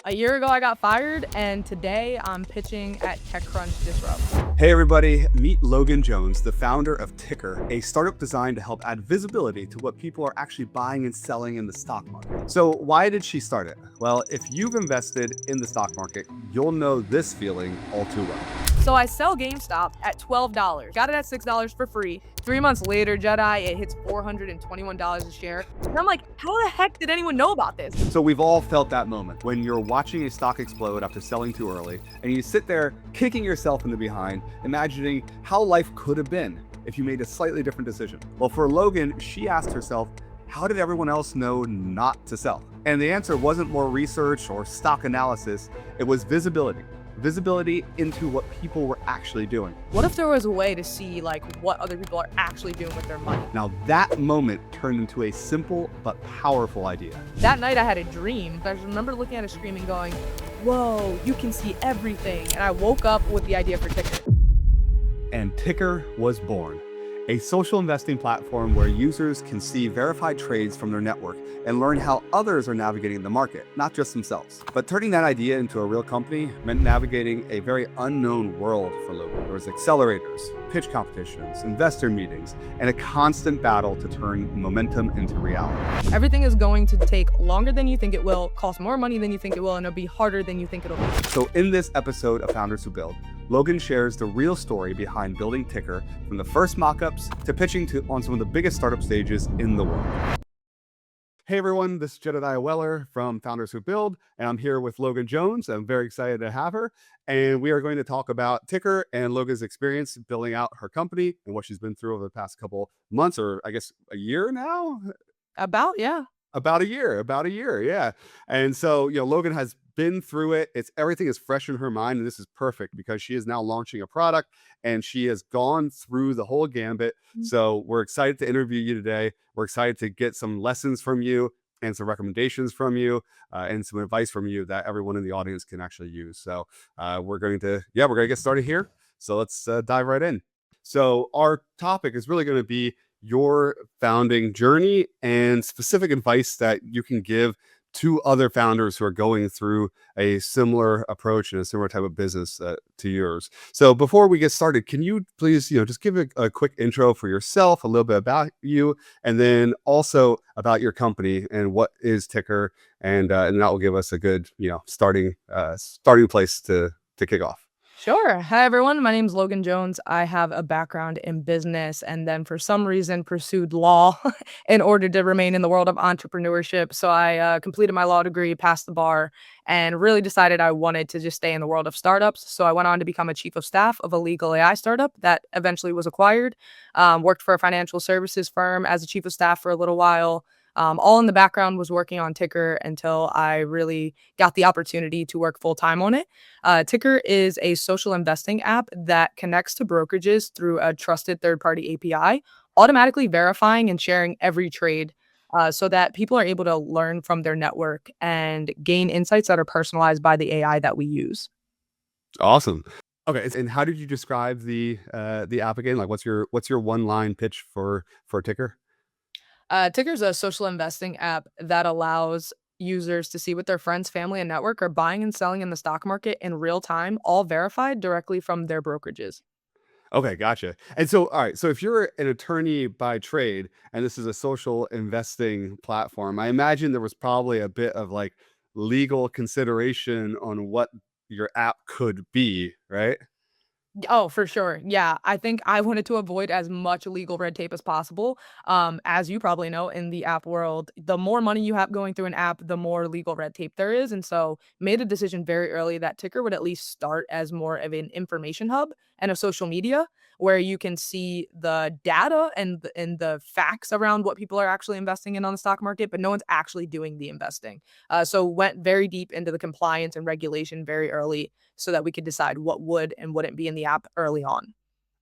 A year ago, I got fired, and today I'm pitching at TechCrunch Disrupt. Hey everybody, meet Logan Jones, the founder of Ticker, a startup designed to help add visibility to what people are actually buying and selling in the stock market. So why did she start it? Well, if you've invested in the stock market, you'll know this feeling all too well. So I sell GameStop at $12. Got it at $6 for free. 3 months later, it hits $421 a share. And I'm like, how the heck did anyone know about this? So we've all felt that moment when you're watching a stock explode after selling too early, and you sit there kicking yourself in the behind, imagining how life could have been if you made a slightly different decision. Well, for Logan, she asked herself, how did everyone else know not to sell? And the answer wasn't more research or stock analysis, it was visibility. Visibility into what people were actually doing. What if there was a way to see what other people are actually doing with their money? Now that moment turned into a simple but powerful idea. That night I had a dream. I remember looking at a screen and going, whoa, you can see everything. And I woke up with the idea for Ticker. And Ticker was born. A social investing platform where users can see verified trades from their network and learn how others are navigating the market, not just themselves. But turning that idea into a real company meant navigating a very unknown world for Logan. There was accelerators, pitch competitions, investor meetings, and a constant battle to turn momentum into reality. Everything is going to take longer than you think it will, cost more money than you think it will, and it'll be harder than you think it'll be. So in this episode of Founders Who Build, Logan shares the real story behind building Ticker, from the first mock-ups to pitching on some of the biggest startup stages in the world. Hey everyone, this is Jedidiah Weller from Founders Who Build, and I'm here with Logan Jones. I'm very excited to have her, and we are going to talk about Ticker and Logan's experience building out her company and what she's been through over the past couple months, or I guess a year now? About a year, yeah. And so, Logan has been through it. Everything is fresh in her mind, and this is perfect because she is now launching a product and she has gone through the whole gambit. So we're excited to interview you today. We're excited to get some lessons from you and some recommendations from you and some advice from you that everyone in the audience can actually use. So we're going to get started here. So let's dive right in. So our topic is really going to be your founding journey and specific advice that you can give to other founders who are going through a similar approach and a similar type of business to yours. So before we get started, can you please, just give a quick intro for yourself, a little bit about you, and then also about your company and what is Ticker, and that will give us a good, starting place to kick off. Sure. Hi, everyone. My name is Logan Jones. I have a background in business and then for some reason pursued law in order to remain in the world of entrepreneurship. So I completed my law degree, passed the bar, and really decided I wanted to just stay in the world of startups. So I went on to become a chief of staff of a legal AI startup that eventually was acquired. Worked for a financial services firm as a chief of staff for a little while. All in the background was working on Ticker until I really got the opportunity to work full time on it. Ticker is a social investing app that connects to brokerages through a trusted third-party API, automatically verifying and sharing every trade so that people are able to learn from their network and gain insights that are personalized by the AI that we use. Awesome. Okay, and how did you describe the app again? Like, what's your one-line pitch for Ticker? Ticker's a social investing app that allows users to see what their friends, family, and network are buying and selling in the stock market in real time, all verified directly from their brokerages. Okay, gotcha. And so, all right, so if you're an attorney by trade and this is a social investing platform, I imagine there was probably a bit of legal consideration on what your app could be, right? Oh, for sure. Yeah. I think I wanted to avoid as much legal red tape as possible. As you probably know, in the app world, the more money you have going through an app, the more legal red tape there is. And so made a decision very early that Ticker would at least start as more of an information hub and a social media where you can see the data and the facts around what people are actually investing in on the stock market, but no one's actually doing the investing. So went very deep into the compliance and regulation very early so that we could decide what would and wouldn't be in the app early on.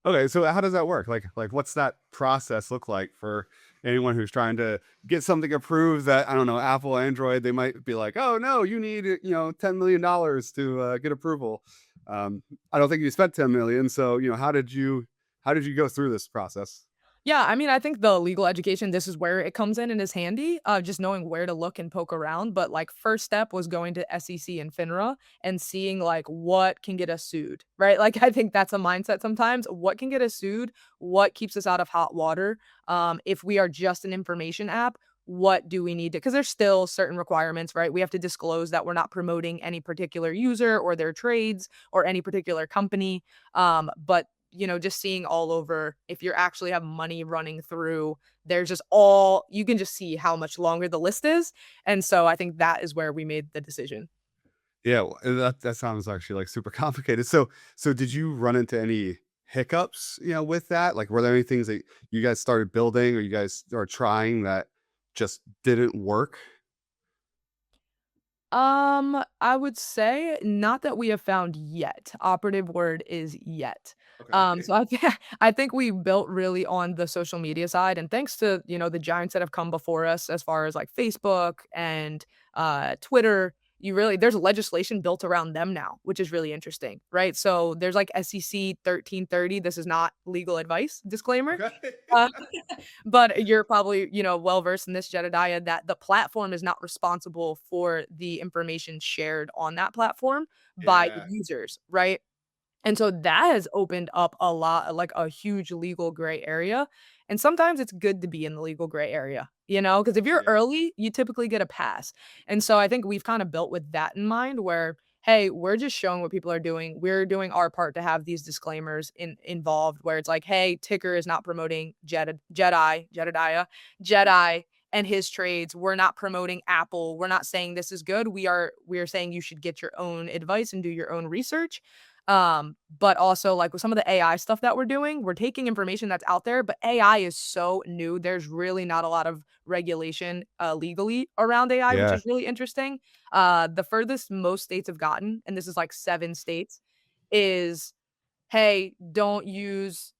Okay, so how does that work? Like what's that process look like for anyone who's trying to get something approved that, I don't know, Apple, Android, they might be like, oh no, you need, $10 million to get approval. I don't think you spent 10 million. So, how did you go through this process? Yeah, I mean, I think the legal education, this is where it comes in and is handy, just knowing where to look and poke around, but, like, first step was going to SEC and FINRA and seeing, like, what can get us sued, right? Like, I think that's a mindset sometimes. What can get us sued? What keeps us out of hot water? If we are just an information app, what do we need to? Because there's still certain requirements, right? We have to disclose that we're not promoting any particular user or their trades or any particular company, but just seeing all over if you're actually have money running through, there's just all you can just see how much longer the list is, and so I think that is where we made the decision. Yeah, well, that sounds actually, like, super complicated. So did you run into any hiccups, with that? Like, were there any things that you guys started building or you guys are trying that just didn't work? I would say not that we have found yet. Operative word is yet. Okay. So I thi I think we built really on the social media side, and thanks to, the giants that have come before us as far as, like, Facebook and, Twitter, there's legislation built around them now, which is really interesting, right? So there's, like, SEC 1330, this is not legal advice, disclaimer. Okay. Uh but you're probably, well versed in this, Jedidiah, that the platform is not responsible for the information shared on that platform by the Yeah, users, right? And so that has opened up a lot like, a huge legal gray area, and sometimes it's good to be in the legal gray area, because if you're yeah, early, you typically get a pass, and so I think we've kinda built with that in mind where, "Hey, we're just showing what people are doing. We're doing our part to have these disclaimers involved," where it's like, "Hey, Ticker is not promoting Jedi and his trades. We're not promoting Apple. We're not saying this is good. We are saying you should get your own advice and do your own research." But also, like, with some of the AI stuff that we're doing, we're taking information that's out there, but AI is so new, there's really not a lot of regulation, legally around AI, which yeah. is really interesting. The furthest most states have gotten, and this is, like, 7 states, is, "Hey, don't use,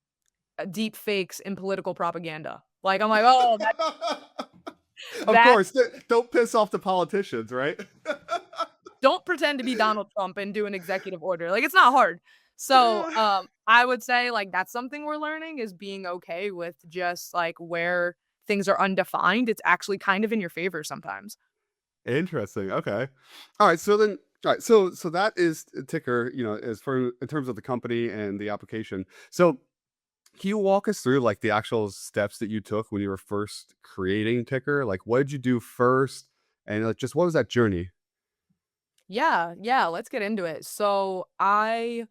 deep fakes in political propaganda." Like, I'm like, "Oh, that Of that course, don't piss off the politicians, right? don't pretend to be Donald Trump and do an executive order." Like, it's not hard. So, Yeah. I would say, like, that's something we're learning is being okay with just, like, where things are undefined. It's actually kind of in your favor sometimes. Interesting, okay. Alright, so that is Ticker, as for in terms of the company and the application. So, can you walk us through, like, the actual steps that you took when you were first creating Ticker? Like, what did you do first? And, like, just what was that journey? Yeah, yeah, let's get into it. So, I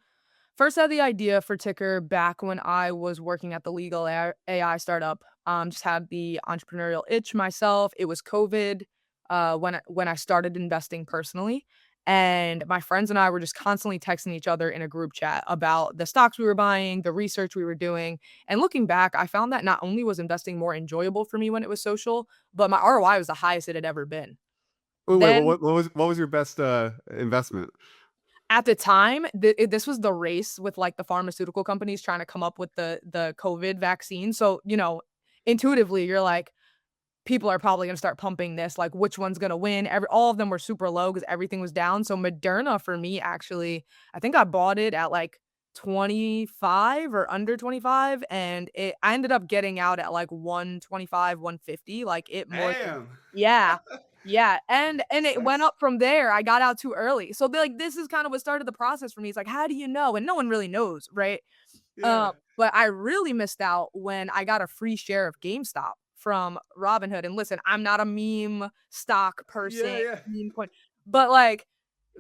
first had the idea for Ticker back when I was working at the legal AI startup. Just had the entrepreneurial itch myself. It was COVID, when I started investing personally, and my friends and I were just constantly texting each other in a group chat about the stocks we were buying, the research we were doing, and looking back, I found that not only was investing more enjoyable for me when it was social, but my ROI was the highest it had ever been. Wait, Then what was your best, investment? at the time, this was the race with, like, the pharmaceutical companies trying to come up with the COVID vaccine, so, intuitively, you're like, "People are probably gonna start pumping this, like, which one's gonna win?" All of them were super low because everything was down, so Moderna for me, actually, I think I bought it at, like, 25 or under 25, and I ended up getting out at, like, 125, 150, like, it more than Damn. yeah. Yeah, and it went That's up from there. I got out too early. So, this is kind of what started the process for me. It's like, how do you know? And no one really knows, right? yeah. But I really missed out when I got a free share of GameStop from Robinhood. And listen, I'm not a meme stock Yeah, person, yeah. meme coin, but, like,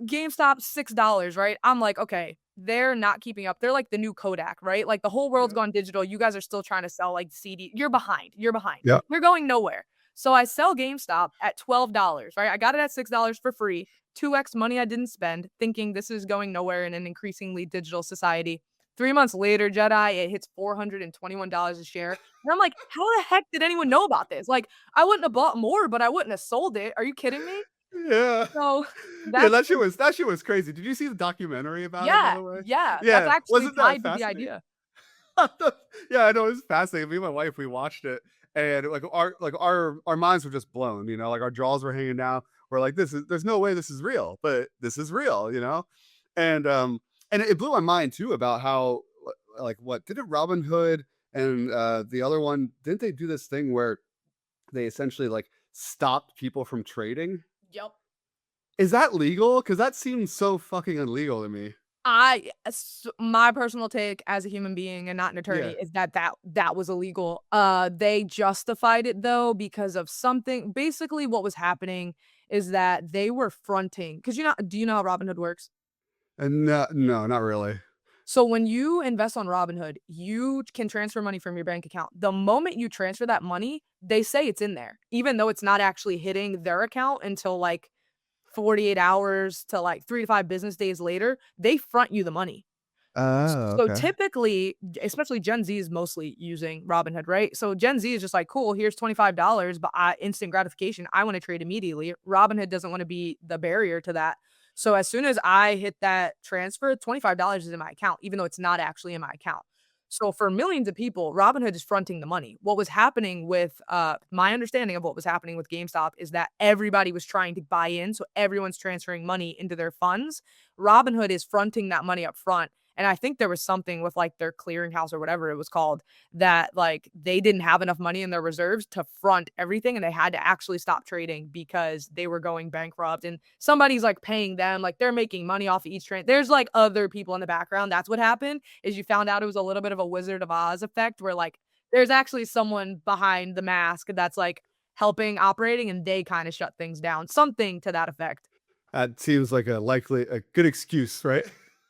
GameStop, $6, right? I'm like, "Okay, they're not keeping up." They're like the new Kodak, right? Like, the whole world's Yeah. gone digital, you guys are still trying to sell, like, CD. You're behind, you're behind. Yeah. You're going nowhere. So I sell GameStop at $12, right? I got it at $6 for free, 2x money I didn't spend, thinking this is going nowhere in an increasingly digital society. 3 months later, Jedi, it hits $421 a share, and I'm like, "How the heck did anyone know about this?" Like, I wouldn't have bought more, but I wouldn't have sold it. Are you kidding me? Yeah. So, Yeah, that's that shit was crazy. Did you see the documentary about it, by yeah, the way? yeah, that's Yeah, actually wasn't that tied to the fascinating? idea. Yeah, I know, it's fascinating. Me and my wife, we watched it, and, like, our minds were just blown, like, our jaws were hanging down. We're like, there's no way this is real, but this is real, you know? And, it blew my mind too about how, like, what didn't Robin Hood And the other one, didn't they do this thing where they essentially like stopped people from trading? Yep. Is that legal? Because that seems so fucking illegal to me. My personal take as a human being and not an attorney Yeah. is that was illegal. They justified it though because of something. Basically, what was happening is that they were fronting because do you know how Robinhood works? And no, no, not really. So when you invest on Robinhood, you can transfer money from your bank account. The moment you transfer that money, they say it's in there, even though it's not actually hitting their account until like 48 hours to like 3 to 5 business days later. They front you the money. Oh, So okay. typically, especially Gen Z is mostly using Robinhood, right? So Gen Z is just like, cool, here's $25, but instant gratification. I want to trade immediately. Robinhood doesn't want to be the barrier to that. So as soon as I hit that transfer, $25 is in my account, even though it's not actually in my account. So for millions of people, Robinhood is fronting the money. What was happening with my understanding of what was happening with GameStop is that everybody was trying to buy in. So everyone's transferring money into their funds. Robinhood is fronting that money up front, and I think there was something with, like, their clearinghouse or whatever it was called that, like, they didn't have enough money in their reserves to front everything, and they had to actually stop trading because they were going bankrupt, and somebody's, like, paying them, like, they're making money off of each trade. There's, like, other people in the background. That's what happened, is you found out it was a little bit of a Wizard of Oz effect where, like, there's actually someone behind the mask that's, like, helping operating, and they kinda shut things down. Something to that effect. That seems like a good excuse, right?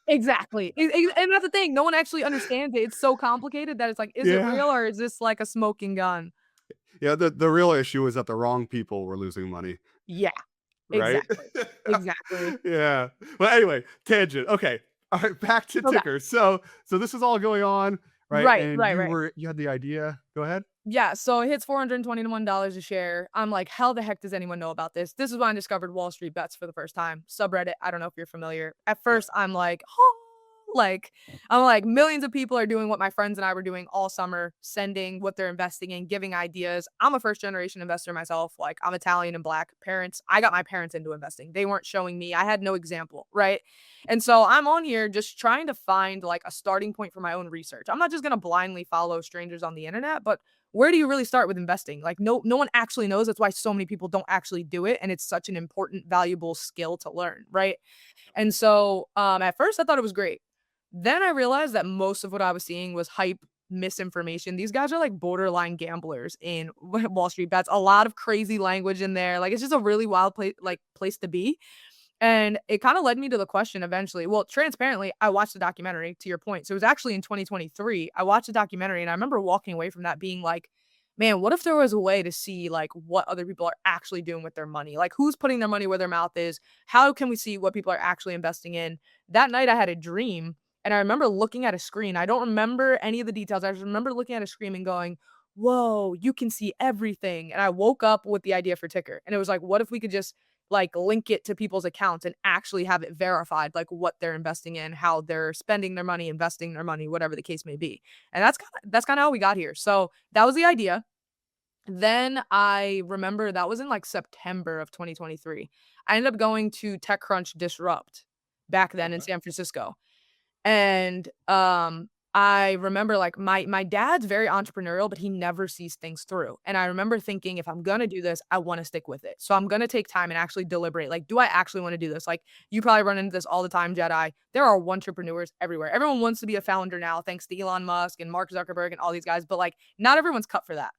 Exactly. And that's the thing, no one actually understands it. It's so complicated that it's like, is it Yeah. real or is this like a smoking gun? Yeah, the real issue is that the wrong people were losing money, Yeah, right? exactly. Exactly. Yeah. Well, anyway, tangent. Okay. All right, back to Okay. ticker. So this is all going on, right? Right, And right, right. you had the idea. Go ahead. Yeah, so it hits $421 a share. I'm like, "How the heck does anyone know about this?" This is when I discovered Wall Street Bets for the first time. Subreddit, I don't know if you're familiar. At Yeah. first, I'm like, "Huh?" Like, I'm like, millions of people are doing what my friends and I were doing all summer, sending what they're investing in, giving ideas. I'm a first generation investor myself. Like, I'm Italian and black parents. I got my parents into investing. They weren't showing me. I had no example, right? And so I'm on here just trying to find like a starting point for my own research. I'm not just going to blindly follow strangers on the internet, but where do you really start with investing? Like no one actually knows. That's why so many people don't actually do it, and it's such an important valuable skill to learn, right? And so at first I thought it was great. Then I realized that most of what I was seeing was hype misinformation. These guys are like borderline gamblers in Wall Street Bets. A lot of crazy language in there. Like it's just a really wild place to be. And it kind of led me to the question eventually. Well, transparently, I watched the documentary to your point. So it was actually in 2023. I watched the documentary and I remember walking away from that being like, man, what if there was a way to see like what other people are actually doing with their money? Like who's putting their money where their mouth is? How can we see what people are actually investing in? That night I had a dream and I remember looking at a screen. I don't remember any of the details. I just remember looking at a screen and going, whoa, you can see everything. And I woke up with the idea for Ticker. And it was like, what if we could just like link it to people's accounts and actually have it verified, like what they're investing in, how they're spending their money, investing their money, whatever the case may be. And that's kind of how we got here. So that was the idea. Then I remember that was in like September of 2023. I ended up going to TechCrunch Disrupt back then in Okay. San Francisco. And, I remember, like, my dad's very entrepreneurial, but he never sees things through, and I remember thinking, "If I'm gonna do this, I wanna stick with it." So I'm gonna take time and actually deliberate, like, "Do I actually wanna do this?" Like, you probably run into this all the time, Jedi. There are entrepreneurs everywhere. Everyone wants to be a founder now thanks to Elon Musk and Mark Zuckerberg and all these guys, but, like, not everyone's cut for that.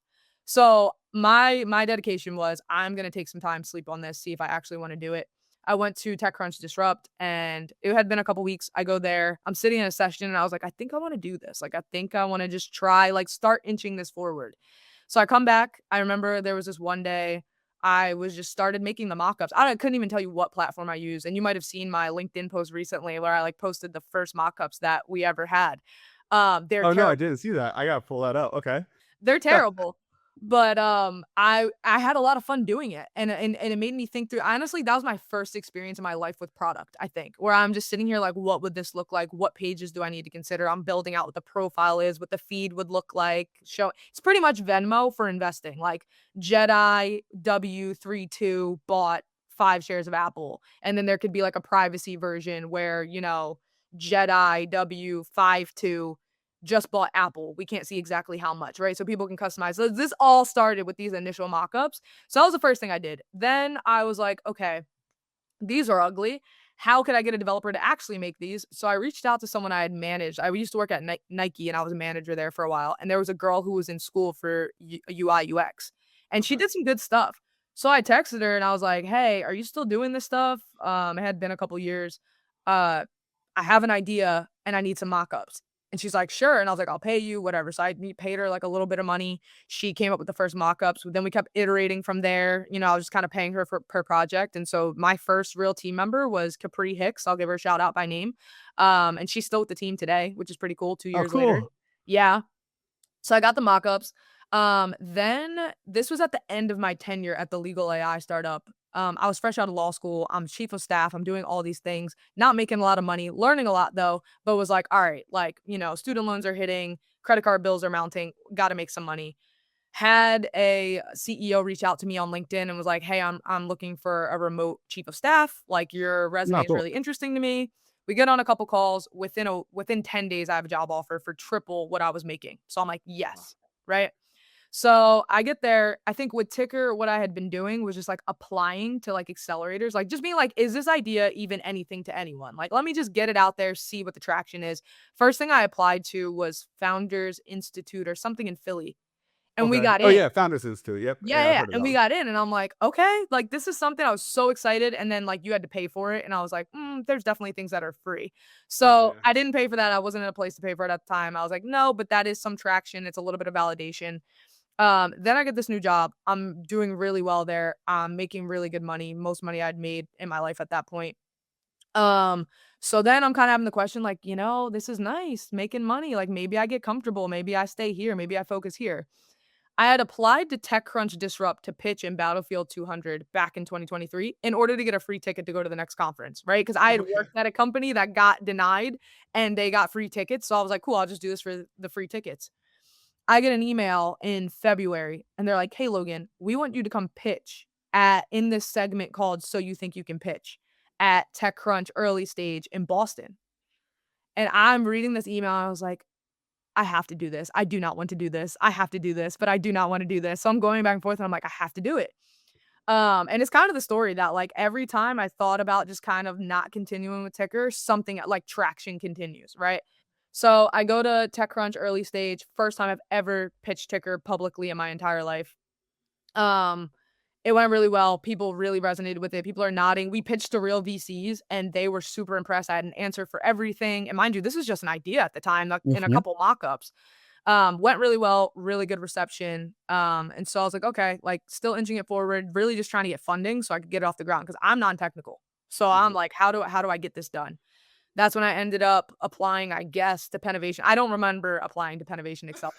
So my dedication was, "I'm gonna take some time, sleep on this, see if I actually wanna do it." I went to TechCrunch Disrupt, and it had been a couple weeks. I go there, I'm sitting in a session, and I was like, "I think I wanna do this. Like, I think I wanna just try, like, start inching this forward." So I come back. I remember there was this one day I was just started making the mock-ups. I couldn't even tell you what platform I used, and you might have seen my LinkedIn post recently where I, like, posted the first mock-ups that we ever had. They're Oh no, I terrible. didn't see that. I gotta pull that up. Okay. They're terrible, but, I had a lot of fun doing it, and it made me think through honestly, that was my first experience in my life with product, I think, where I'm just sitting here like, "What would this look like? What pages do I need to consider?" I'm building out what the profile is, what the feed would look like, show it's pretty much Venmo for investing, like, Jedi W32 bought 5 shares of Apple, and then there could be, like, a privacy version where, Jedi W52 just bought Apple. We can't see exactly how much, right? So people can customize. So this all started with these initial mock-ups. So that was the first thing I did. Then I was like, okay, these are ugly. How could I get a developer to actually make these? So I reached out to someone I had managed. I used to work at Nike and I was a manager there for a while. And there was a girl who was in school for UI UX and she Okay. did some good stuff. So I texted her and I was like, hey, are you still doing this stuff? It had been a couple years. Uh, I have an idea and I need some mock-ups. And she's like, sure. And I was like, I'll pay you, whatever. So I paid her like a little bit of money. She came up with the first mock-ups. Then we kept iterating from there. You know, I was just kind of paying her for per project. And so my first real team member was Capri Hicks. I'll give her a shout out by name. And she's still with the team today, which is pretty cool 2 Oh, years later. cool. Yeah. So I got the mock-ups. Then this was at the end of my tenure at the legal AI startup. I was fresh out of law school. I'm chief of staff. I'm doing all these things, not making a lot of money, learning a lot though, but was like, all right, like, you know, student loans are hitting, credit card bills are mounting, got to make some money. Had a CEO reach out to me on LinkedIn and was like, "Hey, I'm looking for a remote chief of staff. Like your No, resume is cool. really interesting to me." We get on a couple calls. Within 10 days, I have a job offer for triple what I was making. So I'm like, Wow. yes, right? So I get there. I think with Ticker, what I had been doing was just like applying to like accelerators, like just being like, is this idea even anything to anyone? Like, let me just get it out there, see what the traction is. First thing I applied to was Founders Institute or something in Philly. And we Okay. got Oh in. yeah, Founders Institute. Yep. Yeah, Yeah, yeah, I've yeah, heard of and we those. got in, and I'm like, "Okay, like, this is something." I was so excited, and then, like, you had to pay for it, and I was like, there's definitely things that are free." Yeah, So, yeah. I didn't pay for that, I wasn't in a place to pay for it at the time. I was like, "No, but that is some traction, it's a little bit of validation." Then I get this new job, I'm doing really well there, I'm making really good money, most money I'd made in my life at that point. Um, so then I'm kinda having the question, like, you know, "This is nice, making money, like, maybe I get comfortable, maybe I stay here, maybe I focus here." I had applied to TechCrunch Disrupt to pitch in Battlefield 200 back in 2023 in order to get a free ticket to go to the next conference, right? Because I had Okay. worked at a company that got denied and they got free tickets. So I was like, cool, I'll just do this for the free tickets. I get an email in February and they're like, hey, Logan, we want you to come pitch in this segment called So You Think You Can Pitch at TechCrunch early stage in Boston. And I'm reading this email. And I was like, I have to do this. I do not want to do this. I have to do this, but I do not want to do this. So I'm going back and forth and I'm like, I have to do it. And it's kind of the story that like every time I thought about just kind of not continuing with Ticker, something like traction continues, right? So I go to TechCrunch early stage, first time I've ever pitched Ticker publicly in my entire life. Um, it went really well. People really resonated with it. People are nodding. We pitched to real VCs and they were super impressed. I had an answer for everything. And mind you, this was just an idea at the time, like in a Mhm. couple mock-ups. Went really well, really good reception. And so I was like, okay, like still inching it forward, really just trying to get funding so I could get it off the ground because I'm non-technical. So I'm Mhm. like, how do I get this done? That's when I ended up applying, I guess, to Pennovation. I don't remember applying to Pennovation Excel.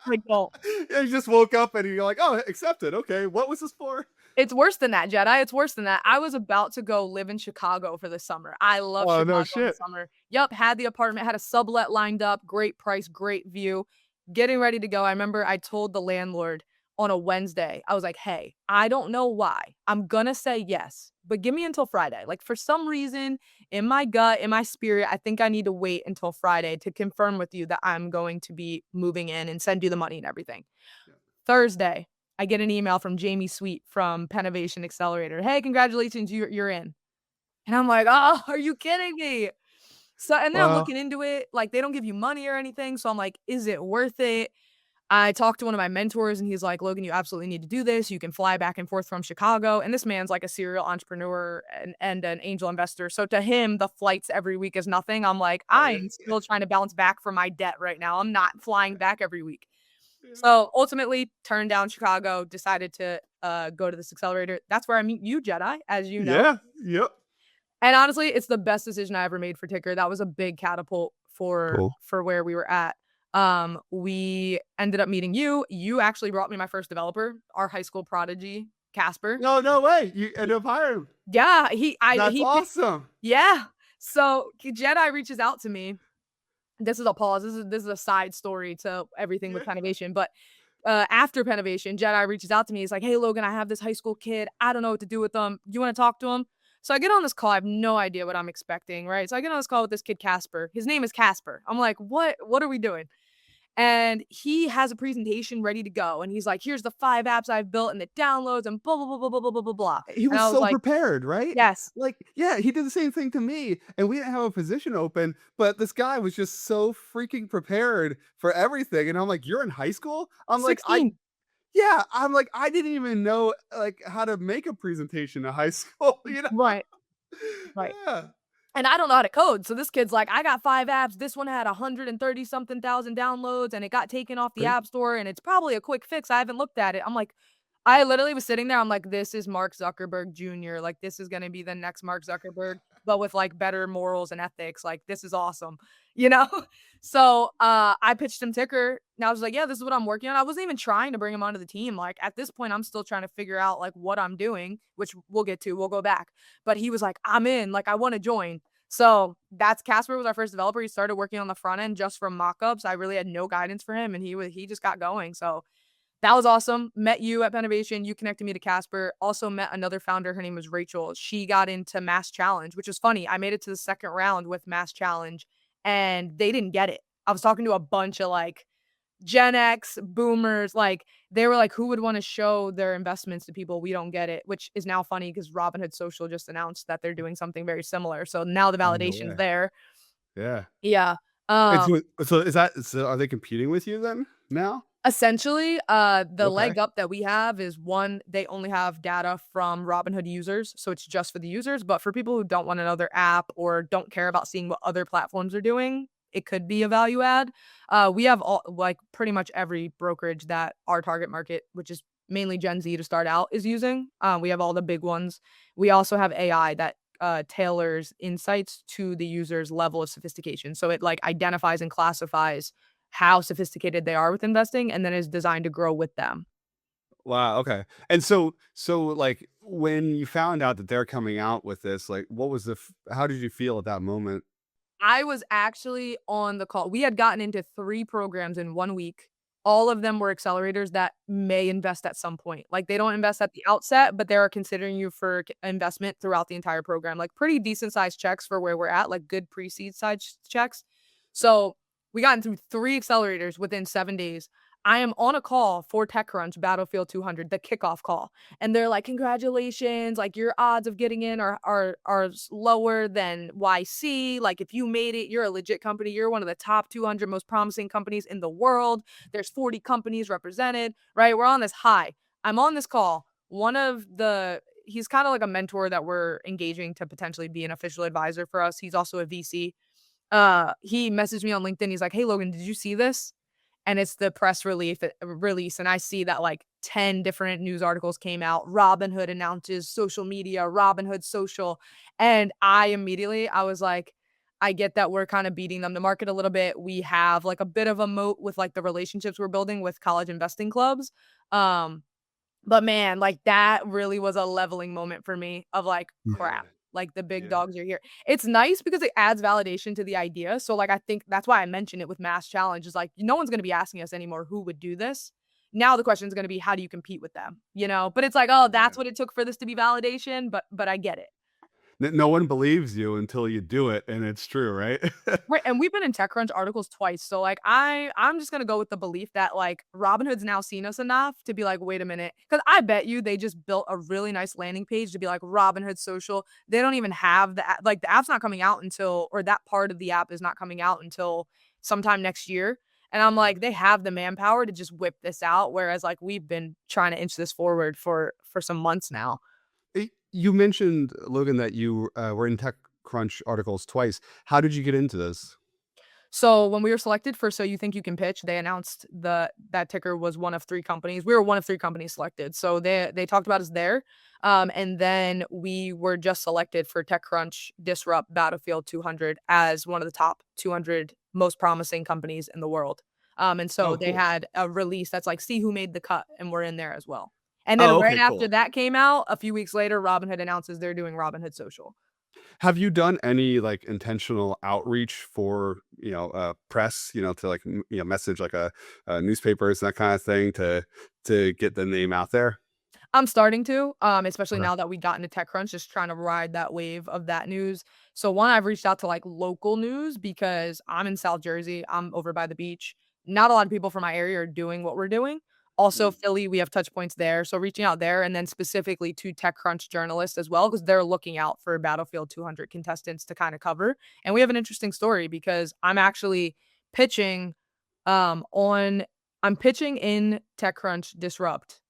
Like, well, Yeah, you just woke up and you're like, "Oh, accepted. Okay, what was this for?" it's worse than that, Jedi. It's worse than that. I was about to go live in Chicago for the summer. I love Oh, no Chicago in the shit. summer. Yup, had the apartment, had a sublet lined up, great price, great view. Getting ready to go. I remember I told the landlord on a Wednesday, I was like, "Hey, I don't know why. I'm gonna say yes, but give me until Friday." Like for some reason in my gut, in my spirit, I think I need to wait until Friday to confirm with you that I'm going to be moving in and send you the money and everything. Yeah. Thursday, I get an email from Jamie Sweet from Pennovation Accelerator. "Hey, congratulations, you're in." And I'm like, "Oh, are you kidding me?" So and then I'm Well, looking into it, like, they don't give you money or anything, so I'm like, "Is it worth it?" I talked to one of my mentors, and he's like, "Logan, you absolutely need to do this. You can fly back and forth from Chicago." And this man's like a serial entrepreneur and an angel investor, so to him, the flights every week is nothing. I'm like, oh "I yeah. am still trying to bounce back from my debt right now. I'm not flying back every week." Yeah. So, ultimately, turned down Chicago, decided to, go to this accelerator. That's where I meet you, Jedi, as you know. Yeah. Yep. And honestly, it's the best decision I ever made for Ticker. That was a big catapult Cool. for where we were at. We ended up meeting you. You actually brought me my first developer, our high school prodigy, Casper. No, no way. You ended up hiring. Yeah, That's he awesome. yeah. So, Jedi reaches out to me. This is a pause. This is a side story to everything with Yeah. Pennovation, but after Pennovation, Jedi reaches out to me. He's like, "Hey, Logan, I have this high school kid. I don't know what to do with them. You want to talk to him?" So I get on this call. I have no idea what I'm expecting, right? So I get on this call with this kid, Casper. His name is Casper. I'm like, what are we doing? And he has a presentation ready to go. And he's like, here's the 5 apps I've built and the downloads and blah, blah, blah, blah, blah, blah, blah, blah, blah. He And was I was so like, prepared, right? yes, Like, yeah, he did the same thing to me, and we didn't have a position open, but this guy was just so freaking prepared for everything. And I'm like, "You're in high school?" I'm like, "I 16. yeah." I'm like, "I didn't even know like how to make a presentation in high school," you know? Right, right. Yeah. And I don't know how to code. So this kid's like, I got 5 apps. This one had 130 something thousand downloads and it got taken off the Right? app store and it's probably a quick fix. I haven't looked at it. I'm like, I literally was sitting there. I'm like, this is Mark Zuckerberg Jr. Like, this is going to be the next Mark Zuckerberg, but with like better morals and ethics. Like, this is awesome, you know? So I pitched him Ticker. Now I was like, yeah, this is what I'm working on. I wasn't even trying to bring him onto the team. Like, at this point, I'm still trying to figure out like what I'm doing, which we'll get to. We'll go back. But he was like, I'm in. Like, I want to join. So that's Casper was our first developer. He started working on the front end just from mockups. I really had no guidance for him, and he just got going. So that was awesome. Met you at Pennovation. You connected me to Casper. Also met another founder. Her name was Rachel. She got into Mass Challenge, which is funny. I made it to the second round with Mass Challenge, and they didn't get it. I was talking to a bunch of like Gen X boomers, like they were like, who would want to show their investments to people? We don't get it, which is now funny because Robinhood Social just announced that they're doing something very similar. So now the Oh, no validation's way. there. Yeah. Yeah. And Um, so is that so are they competing with you then now? Essentially, the Okay. leg up that we have is one, they only have data from Robinhood users, so it's just for the users. But for people who don't want another app or don't care about seeing what other platforms are doing, it could be a value add. We have all like pretty much every brokerage that our target market, which is mainly Gen Z to start out, is using. We have all the big ones. We also have AI that tailors insights to the user's level of sophistication. So it like identifies and classifies how sophisticated they are with investing and then is designed to grow with them. Wow, okay. And so, like, when you found out that they're coming out with this, like, what was the f how did you feel at that moment? I was actually on the call. We had gotten into 3 programs in 1 week. All of them were accelerators that may invest at some point. Like, they don't invest at the outset, but they are considering you for investment throughout the entire program. Like, pretty decent sized checks for where we're at, like good pre-seed size checks. So, we got into 3 accelerators within 7 days. I am on a call for TechCrunch Battlefield 200, the kickoff call. And they're like, "Congratulations, like, your odds of getting in are lower than YC. Like, if you made it, you're a legit company. You're one of the top 200 most promising companies in the world. There's 40 companies represented," right? We're on this high. I'm on this call. One of the he's kinda like a mentor that we're engaging to potentially be an official advisor for us. He's also a VC. He messaged me on LinkedIn. He's like, "Hey, Logan, did you see this?" And it's the press release, and I see that like 10 different news articles came out. Robinhood announces social media, Robinhood Social, and I was like, I get that we're kind of beating them to market a little bit. We have like a bit of a moat with like the relationships we're building with college investing clubs. Um, but man, like that really was a leveling moment for me of like, Yeah, crap, like the big yeah. dogs are here. It's nice because it adds validation to the idea. So like I think that's why I mentioned it with Mass Challenge is like no one's gonna be asking us anymore who would do this. Now the question is gonna be how do you compete with them? You know, but it's like, oh, that's Yeah. what it took for this to be validation, but I get it. N no one believes you until you do it, and it's true, right? Right, and we've been in TechCrunch articles twice, so, like, I'm just gonna go with the belief that, like, Robinhood's now seen us enough to be like, "Wait a minute," because I bet you they just built a really nice landing page to be like, "Robinhood Social." They don't even have the app's not coming out until or that part of the app is not coming out until sometime next year, and I'm like, "They have the manpower to just whip this out," whereas, like, we've been trying to inch this forward for some months now. You mentioned, Logan, that you, were in TechCrunch articles twice. How did you get into this? So when we were selected for So You Think You Can Pitch, they announced that ticker was one of 3 companies. We were one of 3 companies selected. So they talked about us there. And then we were just selected for TechCrunch Disrupt Battlefield 200 as one of the top 200 most promising companies in the world. And so Oh, they cool. had a release that's like, see who made the cut, and we're in there as well. And then Oh, right okay, after cool. that came out, a few weeks later, Robinhood announces they're doing Robinhood Social. Have you done any, like, intentional outreach for, press, to, like, message, like, newspapers, that kinda thing to get the name out there? I'm starting to, especially Okay. now that we got into TechCrunch, just trying to ride that wave of that news. So one, I've reached out to like local news because I'm in South Jersey. I'm over by the beach. Not a lot of people from my area are doing what we're doing. Also, Mm. Philly, we have touch points there. So reaching out there and then specifically to TechCrunch journalists as well, because they're looking out for Battlefield 200 contestants to kind of cover. And we have an interesting story because I'm actually pitching on I'm pitching in TechCrunch Disrupt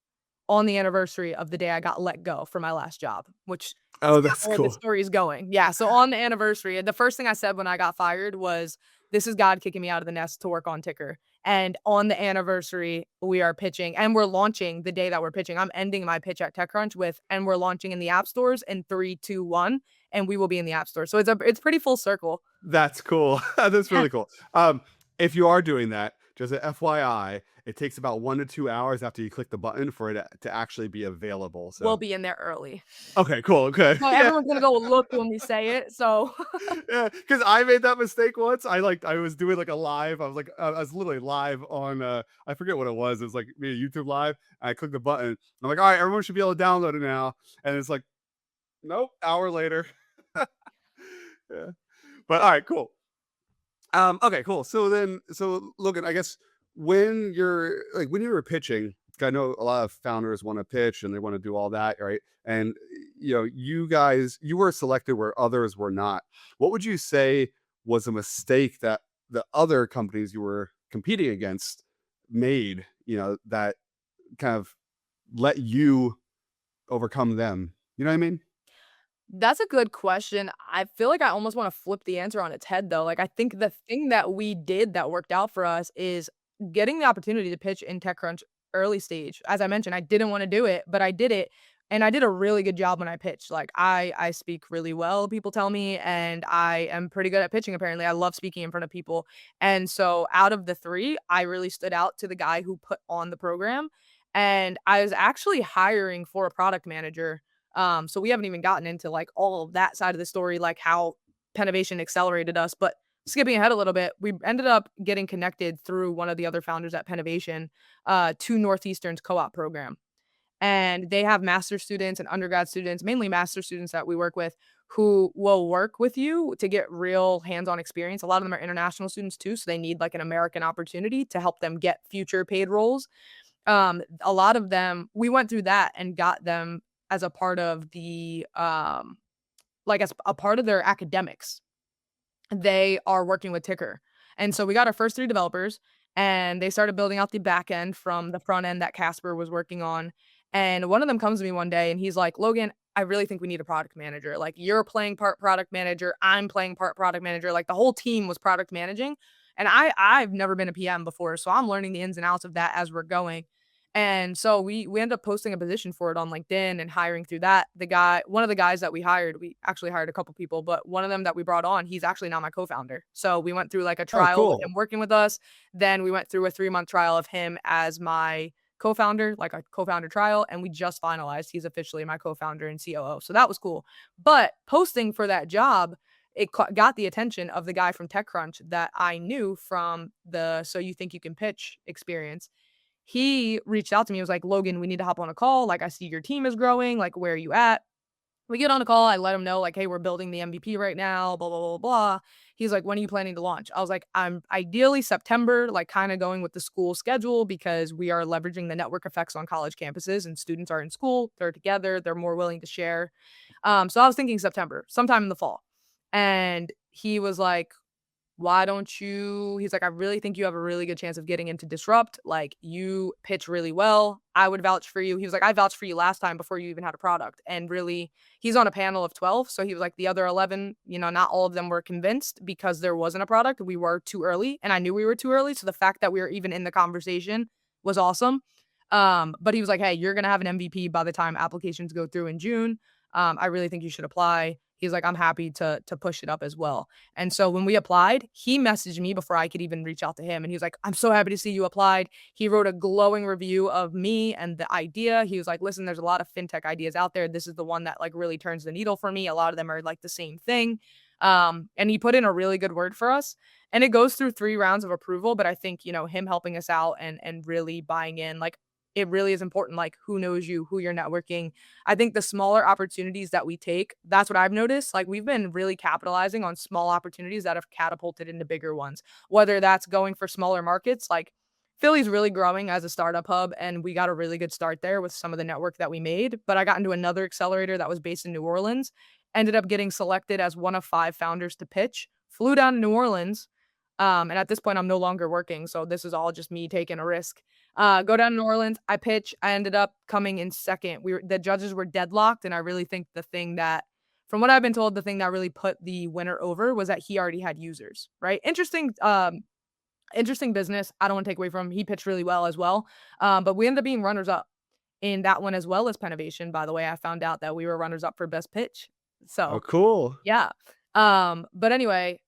on the anniversary of the day I got let go from my last job, which is Oh, kinda that's where the cool. story is going. Yeah, so on the anniversary, the first thing I said when I got fired was, "This is God kicking me out of the nest to work on Ticker." And on the anniversary, we are pitching and we're launching the day that we're pitching. I'm ending my pitch at TechCrunch with, "And we're launching in the app stores in 3, 2, 1, and we will be in the app store." So it's pretty full circle. That's cool. That's really cool. If you are doing that, just a FYI, it takes about 1 to 2 hours after you click the button for it to actually be available, We'll so be in there early. okay, cool, okay, But yeah. everyone's gonna go look when we say it, so Yeah, because I made that mistake once. I was doing like a live. I was like, I was literally live on. I forget what it was. It was like maybe YouTube live. I clicked the button. I'm like, all right, everyone should be able to download it now. And it's like, nope, hour later. Yeah, but all right, cool. Okay, cool. So Logan, I guess when you were pitching, 'cause I know a lot of founders want to pitch and they want to do all that, right? And you guys, you were selected where others were not. What would you say was a mistake that the other companies you were competing against made? That kind of let you overcome them. You know what I mean? that's a good question. I feel like I almost wanna flip the answer on its head, though. Like, I think the thing that we did that worked out for us is getting the opportunity to pitch in TechCrunch early stage. As I mentioned, I didn't wanna do it, but I did it, and I did a really good job when I pitched. Like, I speak really well, people tell me, and I am pretty good at pitching, apparently. I love speaking in front of people, and so out of the 3, I really stood out to the guy who put on the program, and I was actually hiring for a product manager, so we haven't even gotten into like all of that side of the story, like how Pennovation accelerated us. But skipping ahead a little bit, we ended up getting connected through one of the other founders at Pennovation to Northeastern's co-op program. And they have master students and undergrad students, mainly master students that we work with, who will work with you to get real hands-on experience. A lot of them are international students too, so they need like an American opportunity to help them get future paid roles. A lot of them we went through that and got them as a part of as a part of their academics. They are working with Ticker. And so we got our first 3 developers, and they started building out the back end from the front end that Casper was working on. And one of them comes to me one day and he's like, "Logan, I really think we need a product manager. Like, you're playing part product manager, I'm playing part product manager." Like, the whole team was product managing. And I've never been a PM before, so I'm learning the ins and outs of that as we're going. And so we ended up posting a position for it on LinkedIn and hiring through that. One of the guys that we actually hired a couple people, but one of them that we brought on, he's actually now my co-founder. So we went through like a Oh, trial with cool. him working with us. Then we went through a 3-month trial of him as my co-founder, like a co-founder trial, and we just finalized. He's officially my co-founder and COO. So that was cool. But posting for that job, got the attention of the guy from TechCrunch that I knew from the So You Think You Can Pitch experience. He reached out to me, he was like, "Logan, we need to hop on a call, like, I see your team is growing, like, where are you at?" We get on a call, I let him know, like, "Hey, we're building the MVP right now, blah, blah, blah, blah." He's like, "When are you planning to launch?" I was like, "I'm ideally September, like, kinda going with the school schedule because we are leveraging the network effects on college campuses and students are in school, they're together, they're more willing to share." So I was thinking September, sometime in the fall. And he was like, why don't you he's like, "I really think you have a really good chance of getting into Disrupt, like, you pitch really well, I would vouch for you." He was like, "I vouched for you last time before you even had a product," and really he's on a panel of 12, so he was like, "The other 11, not all of them were convinced because there wasn't a product, we were too early, and I knew we were too early, so the fact that we were even in the conversation was awesome." But he was like, "Hey, you're gonna have an MVP by the time applications go through in June. I really think you should apply." He's like, "I'm happy to push it up as well." And so when we applied, he messaged me before I could even reach out to him. And he was like, "I'm so happy to see you applied." He wrote a glowing review of me and the idea. He was like, "Listen, there's a lot of fintech ideas out there. This is the one that like really turns the needle for me. A lot of them are like the same thing." And he put in a really good word for us. And it goes through 3 rounds of approval. But I think, him helping us out and really buying in, like, it really is important, like, who knows you, who you're networking. I think the smaller opportunities that we take, that's what I've noticed. Like, we've been really capitalizing on small opportunities that have catapulted into bigger ones, whether that's going for smaller markets, like Philly's really growing as a startup hub, and we got a really good start there with some of the network that we made. But I got into another accelerator that was based in New Orleans, ended up getting selected as one of 5 founders to pitch, flew down to New Orleans, and at this point, I'm no longer working, so this is all just me taking a risk. Go down to New Orleans, I pitch, I ended up coming in second. The judges were deadlocked, and I really think the thing that from what I've been told, the thing that really put the winner over was that he already had users, right? Interesting business. I don't wanna take away from him. He pitched really well as well. But we ended up being runners up in that one as well as Pennovation, by the way. I found out that we were runners up for best pitch. Oh, So, cool. yeah. But anyway,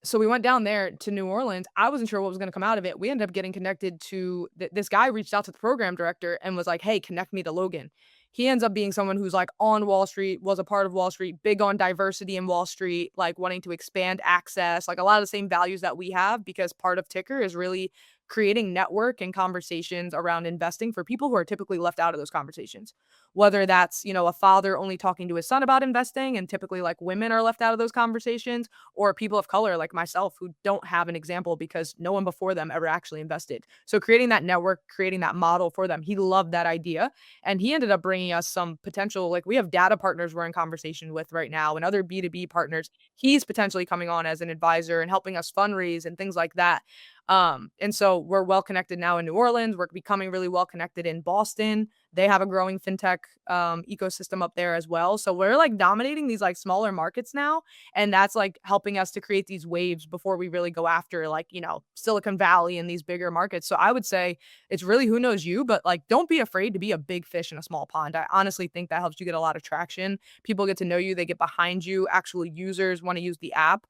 so we went down there to New Orleans. I wasn't sure what was gonna come out of it. We ended up getting connected to this guy reached out to the program director and was like, "Hey, connect me to Logan." He ends up being someone who's, like, on Wall Street, was a part of Wall Street, big on diversity in Wall Street, like, wanting to expand access, like, a lot of the same values that we have because part of Ticker is really creating network and conversations around investing for people who are typically left out of those conversations. Whether that's, a father only talking to his son about investing, and typically, like, women are left out of those conversations, or people of color like myself who don't have an example because no one before them ever actually invested. So creating that network, creating that model for them, he loved that idea, and he ended up bringing us some potential like, we have data partners we're in conversation with right now and other B2B partners. He's potentially coming on as an advisor and helping us fundraise and things like that. And so we're well connected now in New Orleans. We're becoming really well connected in Boston. They have a growing fintech ecosystem up there as well. So we're like dominating these like smaller markets now. And that's like helping us to create these waves before we really go after like, Silicon Valley and these bigger markets. So I would say it's really who knows you, but like don't be afraid to be a big fish in a small pond. I honestly think that helps you get a lot of traction. People get to know you, they get behind you, actual users want to use the app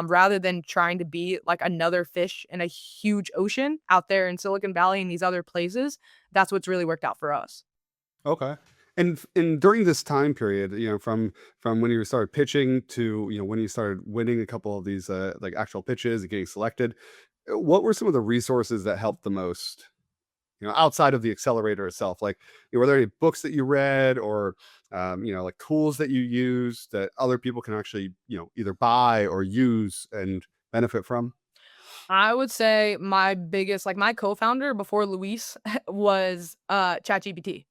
rather than trying to be like another fish in a huge ocean out there in Silicon Valley and these other places. That's what's really worked out for us. Okay. And during this time period, from when you started pitching to when you started winning a couple of these like actual pitches and getting selected, what were some of the resources that helped the most? Outside of the accelerator itself, like were there any books that you read or like tools that you use that other people can actually either buy or use and benefit from? I would say my biggest like my co-founder before Luis was ChatGPT.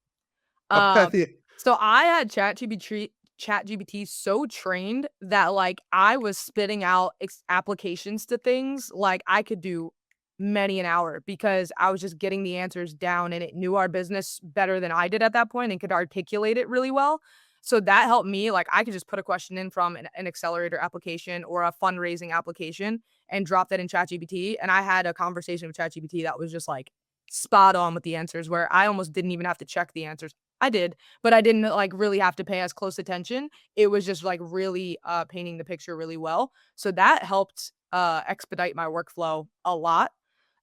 Um, Okay. so I had ChatGPT so trained that, like, I was spitting out applications to things, like, I could do many an hour because I was just getting the answers down, and it knew our business better than I did at that point and could articulate it really well. So that helped me, like, I could just put a question in from an accelerator application or a fundraising application and drop that in ChatGPT, and I had a conversation with ChatGPT that was just, like, spot on with the answers where I almost didn't even have to check the answers. I did, but I didn't, like, really have to pay as close attention. It was just, like, really, painting the picture really well. So that helped, expedite my workflow a lot.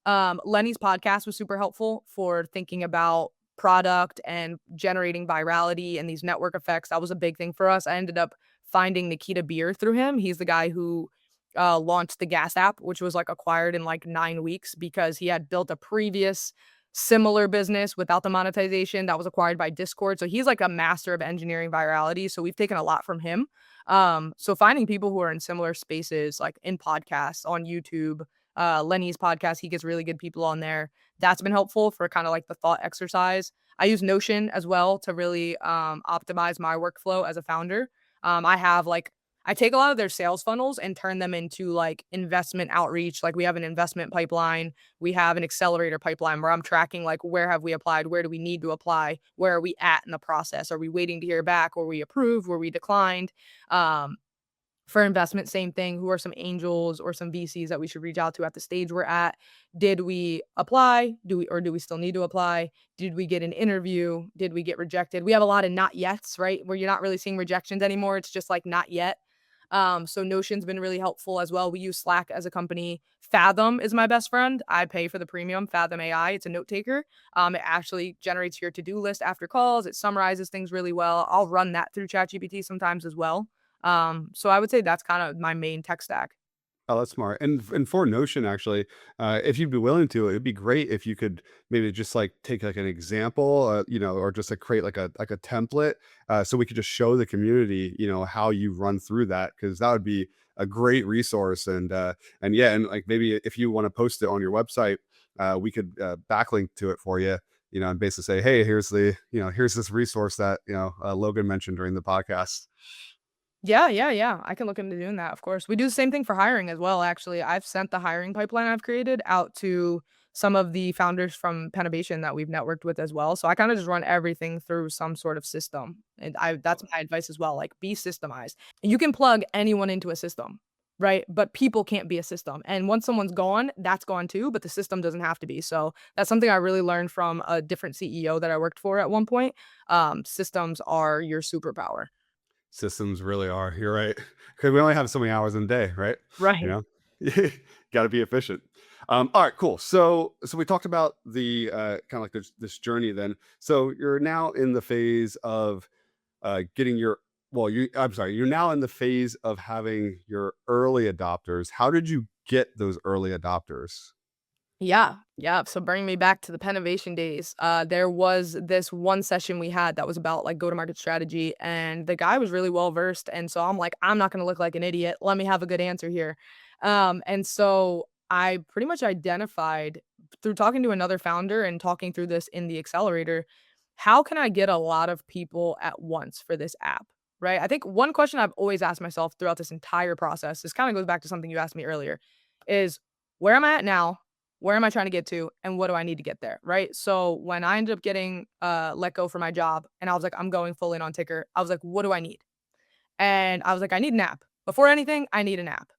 Lenny's podcast was super helpful for thinking about product and generating virality and these network effects. That was a big thing for us. I ended up finding Nikita Beer through him. He's the guy who launched the Gas app, which was like acquired in like 9 weeks because he had built a previous similar business without the monetization that was acquired by Discord. So he's like a master of engineering virality. So we've taken a lot from him. So finding people who are in similar spaces, like in podcasts, on YouTube, Lenny's podcast, he gets really good people on there. That's been helpful for kind of like the thought exercise. I use Notion as well to really optimize my workflow as a founder. I have like I take a lot of their sales funnels and turn them into like investment outreach. Like we have an investment pipeline, we have an accelerator pipeline where I'm tracking like where have we applied, where do we need to apply, where are we at in the process, are we waiting to hear back, were we approved, were we declined. Um, for investment, same thing. Who are some angels or some VCs that we should reach out to at the stage we're at? Did we apply? Do we still need to apply? Did we get an interview? Did we get rejected? We have a lot of not yets, right? Where you're not really seeing rejections anymore. It's just like not yet. So Notion's been really helpful as well. We use Slack as a company. Fathom is my best friend. I pay for the premium Fathom AI. It's a note taker. It actually generates your to-do list after calls. It summarizes things really well. I'll run that through ChatGPT sometimes as well. So I would say that's kind of my main tech stack. Oh, that's smart. And for Notion, actually, if you'd be willing to, it'd be great if you could maybe just like take like an example, or just like create like a template, so we could just show the community, how you run through that, because that would be a great resource. And yeah, and like maybe if you want to post it on your website, we could backlink to it for you, and basically say, hey, here's this resource that Logan mentioned during the podcast. Yeah, yeah, yeah. I can look into doing that, of course. We do the same thing for hiring as well, actually. I've sent the hiring pipeline I've created out to some of the founders from Pennovation that we've networked with as well. So I kind of just run everything through some sort of system. And that's my advice as well. Like be systemized. You can plug anyone into a system, right? But people can't be a system. And once someone's gone, that's gone too, but the system doesn't have to be. So that's something I really learned from a different CEO that I worked for at one point. Systems are your superpower. Systems really are. You're right. Because we only have so many hours in a day, right? You Right. know, got to be efficient. All right, cool. So we talked about the kind of like this journey. Then, so you're now in the phase of getting your. Well, I'm sorry. You're now in the phase of having your early adopters. How did you get those early adopters? Yeah, yeah. So bring me back to the Pennovation days. There was this one session we had that was about like go-to-market strategy, and the guy was really well versed. And so I'm like, I'm not going to look like an idiot. Let me have a good answer here. And so I pretty much identified through talking to another founder and talking through this in the accelerator, how can I get a lot of people at once for this app? Right. I think one question I've always asked myself throughout this entire process, this kind of goes back to something you asked me earlier, is where am I at now? Where am I trying to get to, and what do I need to get there, right? So when I ended up getting let go for my job and I was like, I'm going full in on Ticker, I was like, what do I need? And I was like, I need an app. Before anything, I need an app.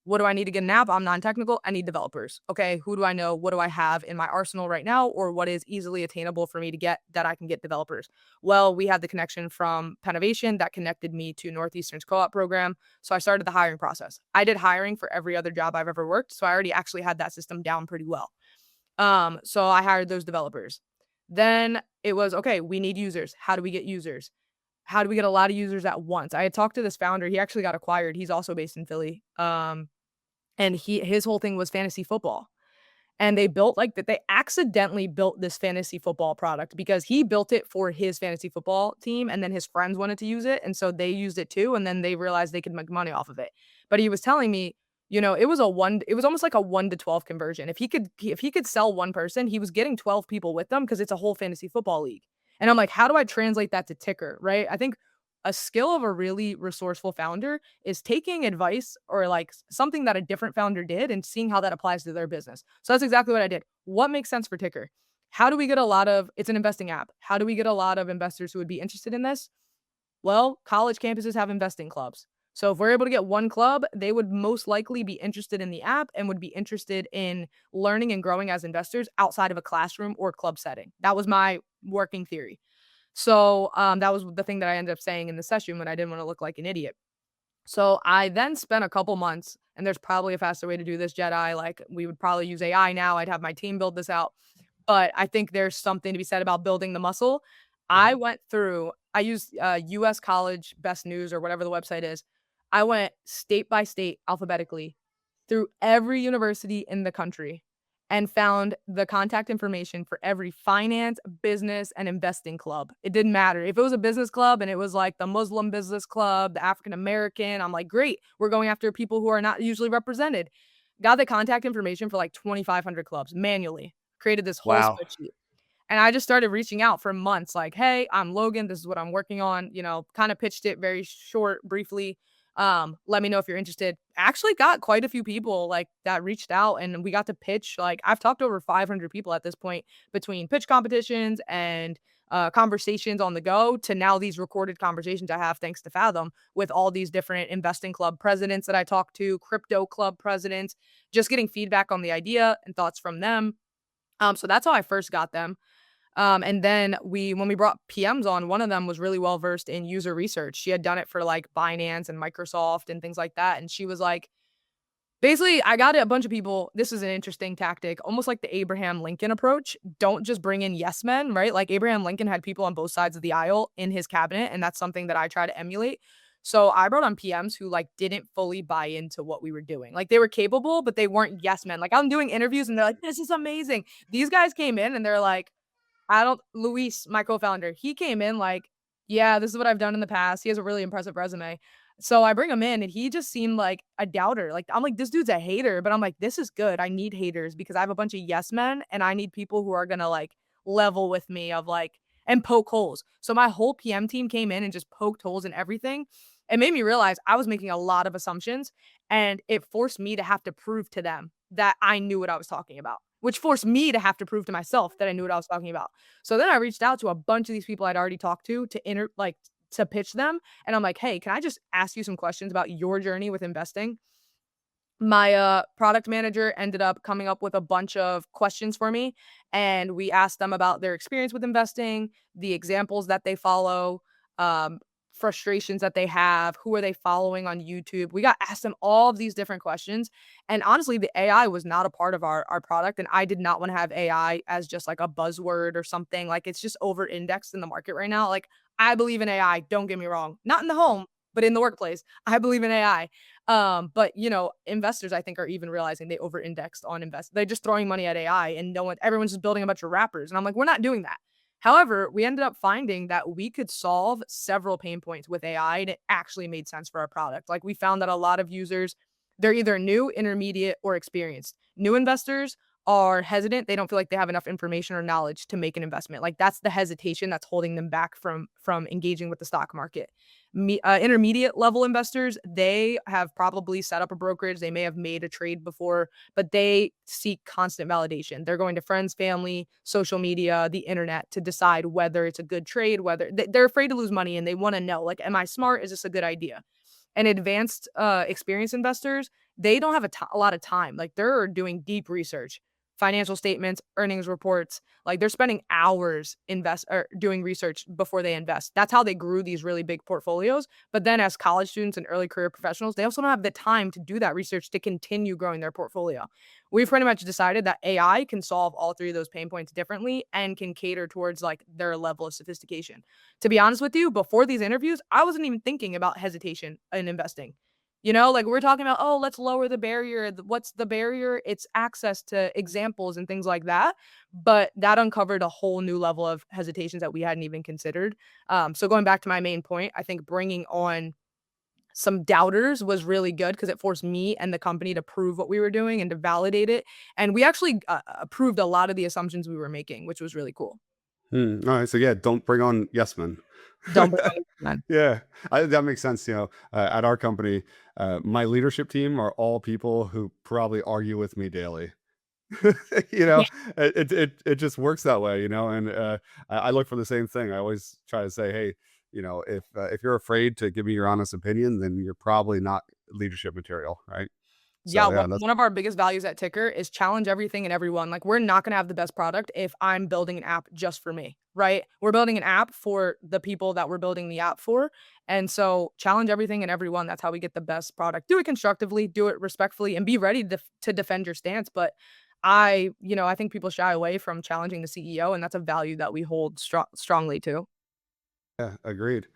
What do I need to get an app? I'm non-technical. I need developers. Okay, who do I know? What do I have in my arsenal right now, or what is easily attainable for me to get that I can get developers? Well, we had the connection from Pennovation that connected me to Northeastern's co-op program. So I started the hiring process. I did hiring for every other job I've ever worked. So I already actually had that system down pretty well. So I hired those developers. Then it was okay, we need users. How do we get users? How do we get a lot of users at once? I had talked to this founder. He actually got acquired. He's also based in Philly. And his whole thing was fantasy football. And they built like that they accidentally built this fantasy football product because he built it for his fantasy football team and then his friends wanted to use it and so they used it too and then they realized they could make money off of it. But he was telling me, it was almost like a 1 to 12 conversion. If he could sell one person, he was getting 12 people with them because it's a whole fantasy football league. And I'm like, how do I translate that to Ticker, right? I think a skill of a really resourceful founder is taking advice or like something that a different founder did and seeing how that applies to their business. So that's exactly what I did. What makes sense for Ticker? How do we get a lot of it's an investing app. How do we get a lot of investors who would be interested in this? Well, college campuses have investing clubs. So if we're able to get one club, they would most likely be interested in the app and would be interested in learning and growing as investors outside of a classroom or club setting. That was my working theory. So, that was the thing that I ended up saying in the session when I didn't wanna look like an idiot. So, I then spent a couple months and there's probably a faster way to do this, Jedi, like, we would probably use AI now, I'd have my team build this out, but I think there's something to be said about building the muscle. I used, US College Best News or whatever the website is. I went state by state alphabetically through every university in the country and found the contact information for every finance, business, and investing club. It didn't matter. If it was a business club and it was like the Muslim business club, the African American, I'm like, great, we're going after people who are not usually represented. Got the contact information for like 2,500 clubs manually, created this whole Wow. spreadsheet. And I just started reaching out for months like, "Hey, I'm Logan. This is what I'm working on." Kind of pitched it very short, briefly. Let me know if you're interested. Actually got quite a few people like that reached out and we got to pitch. Like I've talked to over 500 people at this point between pitch competitions and conversations on the go to now these recorded conversations I have thanks to Fathom with all these different investing club presidents that I talked to, crypto club presidents, just getting feedback on the idea and thoughts from them. So that's how I first got them. And then when we brought PMs on, one of them was really well versed in user research. She had done it for like Binance and Microsoft and things like that. And she was like, basically, I got a bunch of people. This is an interesting tactic, almost like the Abraham Lincoln approach. Don't just bring in yes men, right? Like Abraham Lincoln had people on both sides of the aisle in his cabinet. And that's something that I try to emulate. So I brought on PMs who like didn't fully buy into what we were doing. Like they were capable, but they weren't yes men. Like I'm doing interviews and they're like, this is amazing. These guys came in and they're like, I don't Luis, my co-founder, he came in like, "Yeah, this is what I've done in the past." He has a really impressive resume. So I bring him in and he just seemed like a doubter. Like, I'm like, "This dude's a hater," but I'm like, "This is good. I need haters because I have a bunch of yes men and I need people who are gonna, like, level with me of, like and poke holes." So my whole PM team came in and just poked holes in everything. It made me realize I was making a lot of assumptions, and it forced me to have to prove to them that I knew what I was talking about, which forced me to have to prove to myself that I knew what I was talking about. So then I reached out to a bunch of these people I'd already talked to pitch them, and I'm like, "Hey, can I just ask you some questions about your journey with investing?" My, product manager ended up coming up with a bunch of questions for me, and we asked them about their experience with investing, the examples that they follow, um, frustrations that they have, who are they following on YouTube. We got asked them all of these different questions, and honestly, the AI was not a part of our product, and I did not wanna have AI as just, like, a buzzword or something, like, it's just over-indexed in the market right now, like, I believe in AI, don't get me wrong, not in the home, but in the workplace. I believe in AI. But investors I think are even realizing they over-indexed on they're just throwing money at AI and no one everyone's just building a bunch of wrappers. And I'm like, we're not doing that. However, we ended up finding that we could solve several pain points with AI and it actually made sense for our product. Like we found that a lot of users, they're either new, intermediate, or experienced. New investors are hesitant. They don't feel like they have enough information or knowledge to make an investment. Like that's the hesitation that's holding them back from engaging with the stock market. Intermediate level investors, they have probably set up a brokerage. They may have made a trade before, but they seek constant validation. They're going to friends, family, social media, the internet to decide whether it's a good trade, whether they're afraid to lose money and they want to know, like, am I smart? Is this a good idea? And advanced experienced investors, they don't have a lot of time. Like they're doing deep research, financial statements, earnings reports. Like they're spending hours invest or doing research before they invest. That's how they grew these really big portfolios. But then as college students and early career professionals, they also don't have the time to do that research to continue growing their portfolio. We've pretty much decided that AI can solve all three of those pain points differently and can cater towards like their level of sophistication. To be honest with you, before these interviews, I wasn't even thinking about hesitation in investing. Like we're talking about, oh, let's lower the barrier. What's the barrier? It's access to examples and things like that. But that uncovered a whole new level of hesitations that we hadn't even considered. So going back to my main point, I think bringing on some doubters was really good because it forced me and the company to prove what we were doing and to validate it. And we actually approved a lot of the assumptions we were making, which was really cool. All right. So yeah, don't bring on yes men. Don't bring on men. Yeah, that makes sense. At our company, my leadership team are all people who probably argue with me daily. you know, Yeah. it just works that way. And I look for the same thing. I always try to say, hey, if you're afraid to give me your honest opinion, then you're probably not leadership material, right? Yeah, So one yeah, that's one of our biggest values at Ticker is challenge everything and everyone. Like, we're not gonna have the best product if I'm building an app just for me, right? We're building an app for the people that we're building the app for, and so challenge everything and everyone. That's how we get the best product. Do it constructively, do it respectfully, and be ready to defend your stance. But I think people shy away from challenging the CEO, and that's a value that we hold strongly too. yeah, agreed.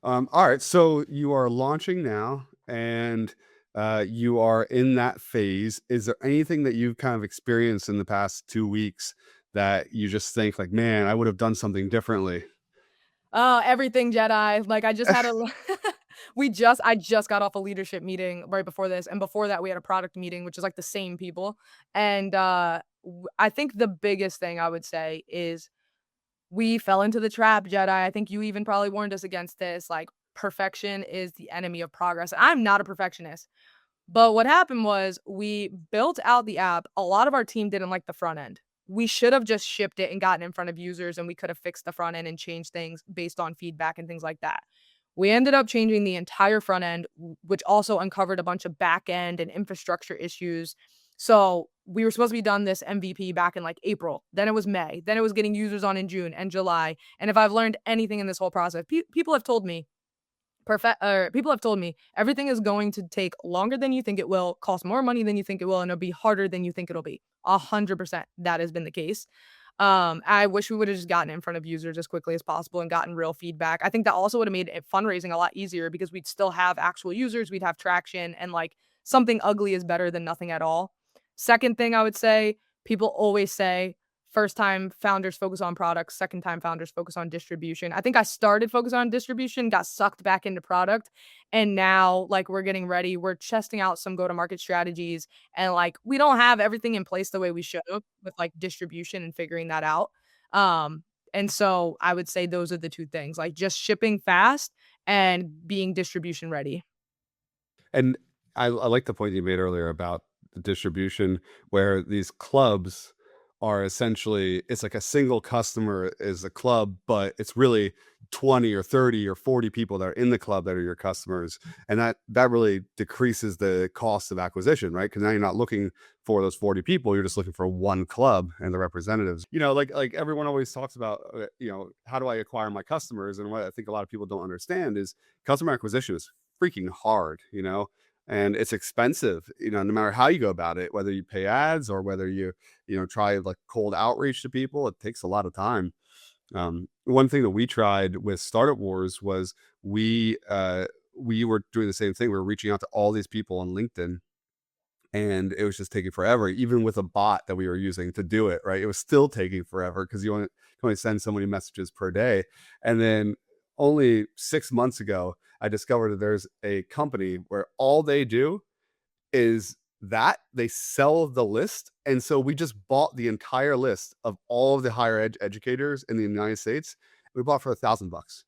All right, so you are launching now, and you are in that phase. Is there anything that you've kind of experienced in the past 2 weeks that you just think like, man, I would have done something differently? Everything Jedi. Like I just had a I just got off a leadership meeting right before this, and before that we had a product meeting, which is like the same people. And I think the biggest thing I would say is we fell into the trap, Jedi. I think you even probably warned us against this. Like perfection is the enemy of progress. I'm not a perfectionist. But what happened was we built out the app. A lot of our team didn't like the front end. We should have just shipped it and gotten in front of users and we could have fixed the front end and changed things based on feedback and things like that. We ended up changing the entire front end, which also uncovered a bunch of back end and infrastructure issues. So we were supposed to be done this MVP back in like April. Then it was May. Then it was getting users on in June and July. And if I've learned anything in this whole process, people have told me people have told me everything is going to take longer than you think it will, cost more money than you think it will, and it'll be harder than you think it'll be. 100% that has been the case. I wish we would have just gotten in front of users as quickly as possible and gotten real feedback. I think that also would have made fundraising a lot easier because we'd still have actual users, we'd have traction, and like something ugly is better than nothing at all. Second thing I would say, people always say first time founders focus on products, second time founders focus on distribution. I think I started focusing on distribution, got sucked back into product, and now like we're getting ready, we're testing out some go to market strategies, and like we don't have everything in place the way we should with like distribution and figuring that out. And so I would say those are the two things, like just shipping fast and being distribution ready. And I like the point you made earlier about the distribution, where these clubs are essentially, it's like a single customer is a club, but it's really 20 or 30 or 40 people that are in the club that are your customers. And that really decreases the cost of acquisition, right? Because now you're not looking for those 40 people, you're just looking for one club and the representatives. Like everyone always talks about, how do I acquire my customers? And what I think a lot of people don't understand is customer acquisition is freaking hard, and it's expensive, no matter how you go about it, whether you pay ads or whether you try like cold outreach to people. It takes a lot of time. One thing that we tried with Startup Wars was we were doing the same thing. We were reaching out to all these people on LinkedIn, and it was just taking forever, even with a bot that we were using to do it. Right, it was still taking forever because you only send so many messages per day. And then only 6 months ago, I discovered that there's a company where all they do is that they sell the list. And so we just bought the entire list of all of the higher ed educators in the United States. We bought for $1,000.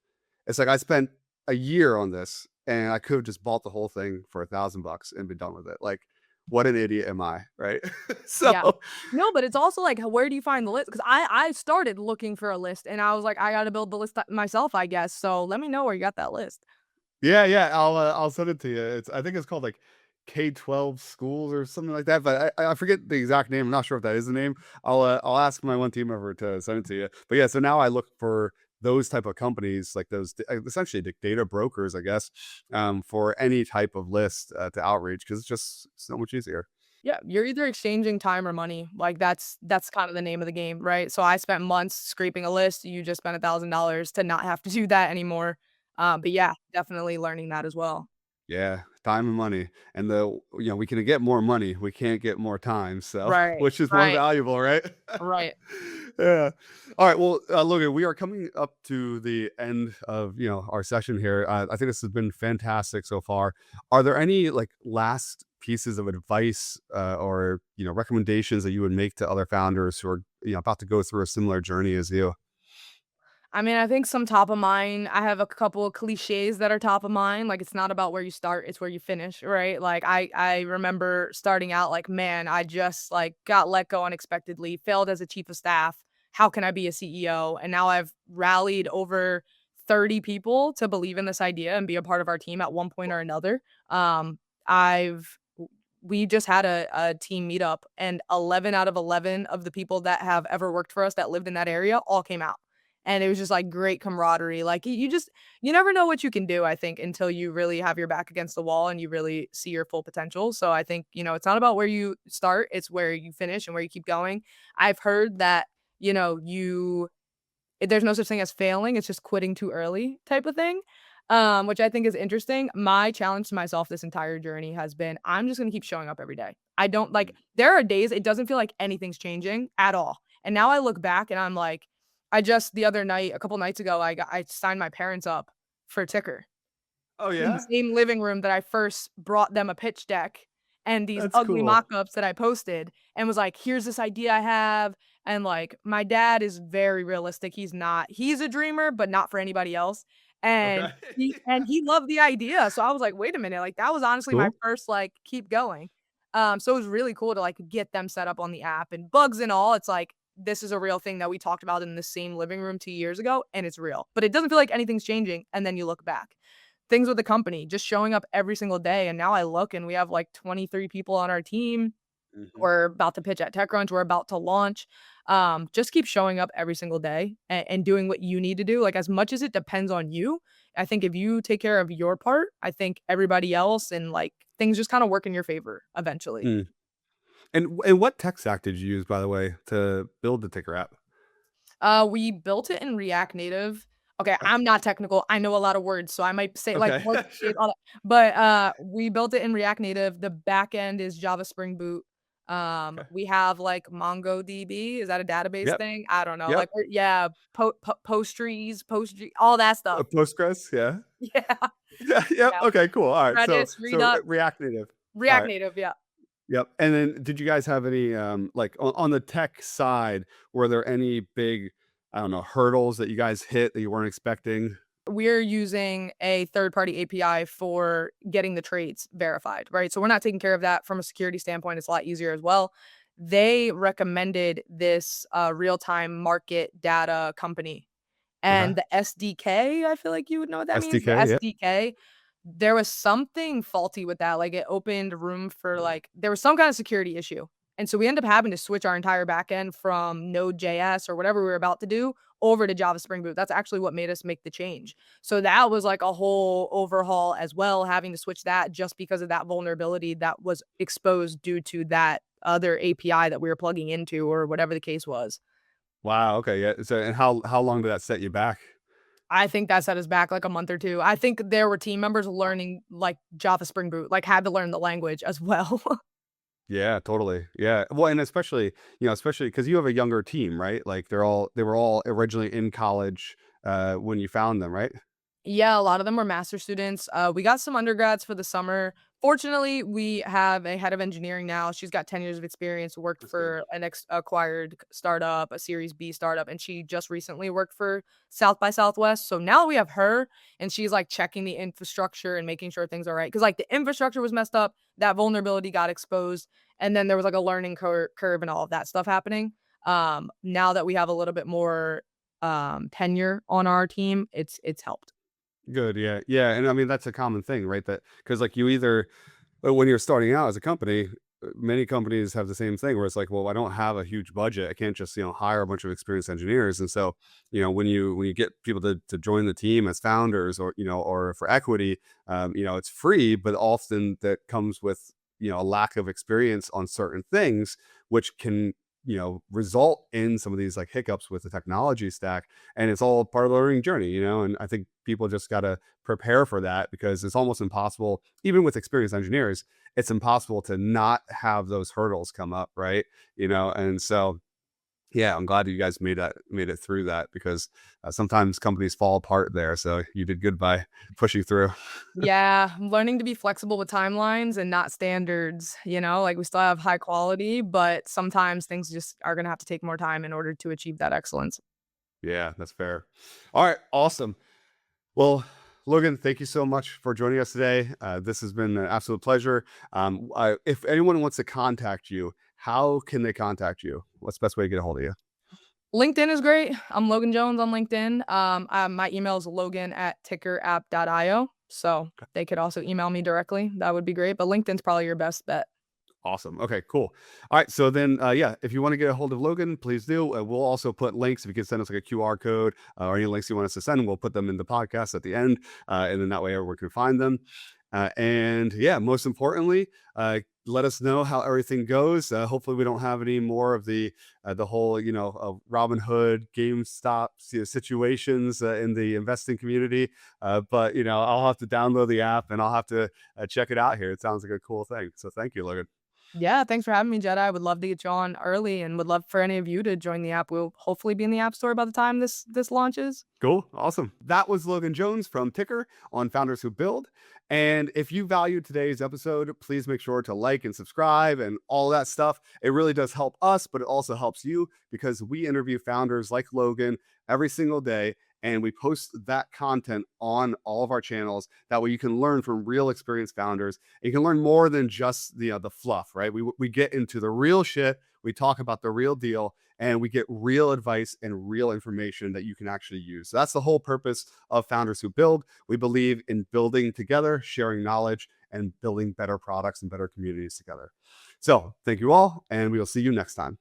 It's like I spent a year on this and I could have just bought the whole thing for $1,000 and been done with it. Like, what an idiot am I, right? Yeah. So No, but it's also like, where do you find the list? Because I started looking for a list, and I was like, I got to build the list myself, I guess. So let me know where you got that list. yeah, I'll send it to you. I think it's called like K-12 schools or something like that, but I forget the exact name. I'm not sure if that is the name. I'll ask my one team member to send it to you. But yeah, so now I look for those type of companies, like those essentially the data brokers, I guess, for any type of list to outreach, because it's just so much easier. Yeah, you're either exchanging time or money. Like that's kind of the name of the game, right? So I spent months scraping a list. You just spent $1,000 to not have to do that anymore. But yeah, definitely learning that as well. Yeah, time and money, and we can get more money, we can't get more time, so Right, which is more right, valuable, right? right. Yeah. All right. Well, Logan, we are coming up to the end of our session here. I think this has been fantastic so far. Are there any like last pieces of advice or recommendations that you would make to other founders who are about to go through a similar journey as you? I mean, I think some top of mind, I have a couple of cliches that are top of mind. Like, it's not about where you start, it's where you finish, right? Like, I remember starting out like, man, I just like got let go unexpectedly, failed as a chief of staff. How can I be a CEO? And now I've rallied over 30 people to believe in this idea and be a part of our team at one point or another. I've we just had a team meetup, and 11 out of 11 of the people that have ever worked for us that lived in that area all came out. And it was just, like, great camaraderie, like, you never know what you can do, I think, until you really have your back against the wall and you really see your full potential, so I think, it's not about where you start, it's where you finish and where you keep going. I've heard that, you know, you there's no such thing as failing, it's just quitting too early type of thing, which I think is interesting. My challenge to myself this entire journey has been, I'm just gonna keep showing up every day. I don't like there are days it doesn't feel like anything's changing at all, and now I look back and I'm like, I just the other night, a couple nights ago, I signed my parents up for Ticker Oh in the yeah, same living room that I first brought them a pitch deck and these that's ugly cool. mock-ups that I posted and was like, "Here's this idea I have." And, like, my dad is very realistic, he's a dreamer, but not for anybody else, and Okay, he loved the idea, so I was like, "Wait a minute," like, that was that's honestly my cool. first, like, keep going. So it was really cool to, like, get them set up on the app, and bugs and all, it's like, this is a real thing that we talked about in the same living room 2 years ago, and it's real, but it doesn't feel like anything's changing, and then you look back. Things with the company, just showing up every single day, and now I look and we have, like, 23 people on our team. Mhm. We're about to pitch at TechCrunch, we're about to launch. Just keep showing up every single day and doing what you need to do, like, as much as it depends on you, I think if you take care of your part, I think everybody else and, like, things just kinda work in your favor eventually. Mm. And what tech stack did you use, by the way, to build the Ticker app? We built it in React Native. Okay, I'm not technical. I know a lot of words, so I might say like Okay. workspace, Sure. all that. But we built it in React Native. The back end is Java Spring Boot. Okay. We have like MongoDB. Is that a database Yep. thing? I don't know. Yep. Like yeah, Postgre, all that stuff. Postgres. Yeah. Yeah, Yeah. Yep. yeah. Okay. Cool. All right. Redis, So Redux, React Native. All React right. Native. Yeah. Yep. And then did you guys have any like on the tech side, were there any big, I don't know, hurdles that you guys hit that you weren't expecting? We're using a third-party API for getting the trades verified, right? So we're not taking care of that from a security standpoint. It's a lot easier as well. They recommended this real-time market data company, Okay. and the SDK, I feel like you would know what that means. The SDK. Yep. SDK, there was something faulty with that. Like it opened room for like there was some kind of security issue. And so we ended up having to switch our entire backend from Node.js or whatever we were about to do over to Java Spring Boot. That's actually what made us make the change. So that was like a whole overhaul as well, having to switch that just because of that vulnerability that was exposed due to that other API that we were plugging into or whatever the case was. Wow. Okay. Yeah. So and how long did that set you back? I think that set us back like a month or 2. I think there were team members learning like Java Spring Boot, like had to learn the language as well. Yeah, totally. Yeah. Well, and especially, especially because you have a younger team, right? Like they were all originally in college when you found them, right? Yeah, a lot of them were master students. We got some undergrads for the summer. Fortunately, we have a head of engineering now. She's got 10 years of experience, worked That's good. for an acquired startup, a Series B startup, and she just recently worked for South by Southwest. So now we have her, and she's like checking the infrastructure and making sure things are right. Because like the infrastructure was messed up, that vulnerability got exposed, and then there was like a learning curve and all of that stuff happening. Now that we have a little bit more tenure on our team, it's helped. Good. Yeah. Yeah. And I mean, that's a common thing, right? That because like you either when you're starting out as a company, many companies have the same thing where it's like, well, I don't have a huge budget. I can't just, hire a bunch of experienced engineers. And so, when you get people to join the team as founders or, or for equity, it's free, but often that comes with, a lack of experience on certain things, which can, result in some of these like hiccups with the technology stack. And it's all part of the learning journey, and I think people just got to prepare for that because it's almost impossible, even with experienced engineers, it's impossible to not have those hurdles come up, right? And so yeah, I'm glad you guys made it through that because sometimes companies fall apart there. So you did good by pushing through. Yeah, I'm learning to be flexible with timelines and not standards, like we still have high quality, but sometimes things just are gonna have to take more time in order to achieve that excellence. Yeah, that's fair. All right, awesome. Well, Logan, thank you so much for joining us today. This has been an absolute pleasure. If anyone wants to contact you, how can they contact you? What's the best way to get a hold of you? LinkedIn is great. I'm Logan Jones on LinkedIn. My email is logan@tickerapp.io. So they could also email me directly. That would be great. But LinkedIn's probably your best bet. Awesome. Okay, cool. All right. So then, yeah, if you want to get a hold of Logan, please do. We'll also put links. If you can send us like a QR code or any links you want us to send, we'll put them in the podcast at the end. And then that way everyone can find them. And yeah, most importantly, let us know how everything goes. Hopefully, we don't have any more of the whole, Robin Hood, GameStop situations in the investing community. But I'll have to download the app and I'll have to check it out here. It sounds like a cool thing. So thank you, Logan. Yeah, thanks for having me, Jedi. I would love to get you on early and would love for any of you to join the app. We'll hopefully be in the App Store by the time this launches. Cool. Awesome. That was Logan Jones from Ticker on Founders Who Build. And if you valued today's episode, please make sure to like and subscribe and all that stuff. It really does help us, but it also helps you because we interview founders like Logan every single day. And we post that content on all of our channels. That way you can learn from real experienced founders. And you can learn more than just the fluff, right? We get into the real shit. We talk about the real deal and we get real advice and real information that you can actually use. So that's the whole purpose of Founders Who Build. We believe in building together, sharing knowledge, and building better products and better communities together. So thank you all, and we will see you next time.